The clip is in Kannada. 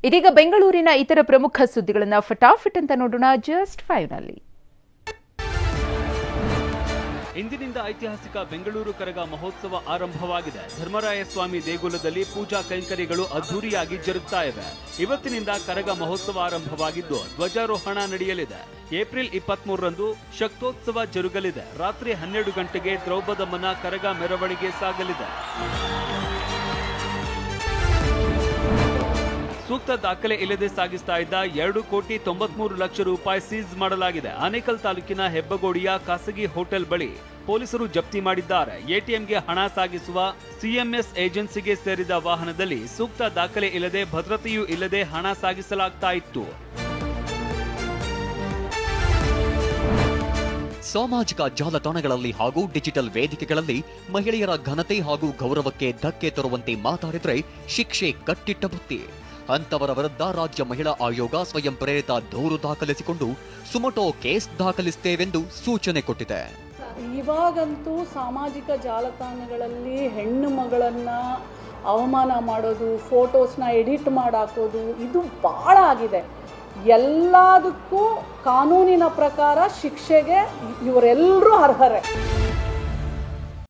ಇದೀಗ ಬೆಂಗಳೂರಿನ ಇತರ ಪ್ರಮುಖ ಸುದ್ದಿಗಳನ್ನು ಫಟಾಫಟ್ ಅಂತ ನೋಡೋಣ. ಜಸ್ಟ್ 5 ನಲ್ಲಿ ಇಂದಿನಿಂದ ಐತಿಹಾಸಿಕ ಬೆಂಗಳೂರು ಕರಗ ಮಹೋತ್ಸವ ಆರಂಭವಾಗಿದೆ. ಧರ್ಮರಾಯ ಸ್ವಾಮಿ ದೇಗುಲದಲ್ಲಿ ಪೂಜಾ ಕೈಂಕರ್ಯಗಳು ಅದ್ದೂರಿಯಾಗಿ ಜರುಗ್ತಾ ಇವೆ. ಇವತ್ತಿನಿಂದ ಕರಗ ಮಹೋತ್ಸವ ಆರಂಭವಾಗಿದ್ದು ಧ್ವಜಾರೋಹಣ ನಡೆಯಲಿದೆ. ಏಪ್ರಿಲ್ 23ರಂದು ಶಕ್ತೋತ್ಸವ ಜರುಗಲಿದೆ. ರಾತ್ರಿ 12 ಗಂಟೆಗೆ ದ್ರೌಪದಮ್ಮನ ಕರಗ ಮೆರವಣಿಗೆ ಸಾಗಲಿದೆ. ಸೂಕ್ತ ದಾಖಲೆ ಇಲ್ಲದೆ ಸಾಗಿಸ್ತಾ ಇದ್ದ 2,93,00,000 ರೂಪಾಯಿ ಸೀಸ್ ಮಾಡಲಾಗಿದೆ. ಆನೇಕಲ್ ತಾಲೂಕಿನ ಹೆಬ್ಬಗೋಡಿಯ ಖಾಸಗಿ ಹೋಟೆಲ್ ಬಳಿ ಪೊಲೀಸರು ಜಪ್ತಿ ಮಾಡಿದ್ದಾರೆ. ಎಟಿಎಂಗೆ ಹಣ ಸಾಗಿಸುವ ಸಿಎಂಎಸ್ ಏಜೆನ್ಸಿಗೆ ಸೇರಿದ ವಾಹನದಲ್ಲಿ ಸೂಕ್ತ ದಾಖಲೆ ಇಲ್ಲದೆ ಭದ್ರತೆಯೂ ಇಲ್ಲದೆ ಹಣ ಸಾಗಿಸಲಾಗ್ತಾ ಇತ್ತು. ಸಾಮಾಜಿಕ ಜಾಲತಾಣಗಳಲ್ಲಿ ಹಾಗೂ ಡಿಜಿಟಲ್ ವೇದಿಕೆಗಳಲ್ಲಿ ಮಹಿಳೆಯರ ಘನತೆ ಹಾಗೂ ಗೌರವಕ್ಕೆ ಧಕ್ಕೆ ತರುವಂತೆ ಮಾತಾಡಿದರೆ ಶಿಕ್ಷೆ ಕಟ್ಟಿಟ್ಟ ಬುತ್ತಿ. ಅಂತವರ ವಿರುದ್ಧ ರಾಜ್ಯ ಮಹಿಳಾ ಆಯೋಗ ಸ್ವಯಂ ಪ್ರೇರಿತ ದೂರು ದಾಖಲಿಸಿಕೊಂಡು ಸುಮಟೋ ಕೇಸ್ ದಾಖಲಿಸುತ್ತೇವೆಂದು ಸೂಚನೆ ಕೊಟ್ಟಿದೆ. ಇವಾಗಂತೂ ಸಾಮಾಜಿಕ ಜಾಲತಾಣಗಳಲ್ಲಿ ಹೆಣ್ಣು ಮಗಳನ್ನ ಅವಮಾನ ಮಾಡೋದು, ಫೋಟೋಸ್ನ ಎಡಿಟ್ ಮಾಡಾಕೋದು ಇದು ಭಾಳ ಆಗಿದೆ. ಎಲ್ಲದಕ್ಕೂ ಕಾನೂನಿನ ಪ್ರಕಾರ ಶಿಕ್ಷೆಗೆ ಇವರೆಲ್ಲರೂ ಅರ್ಹರೇ.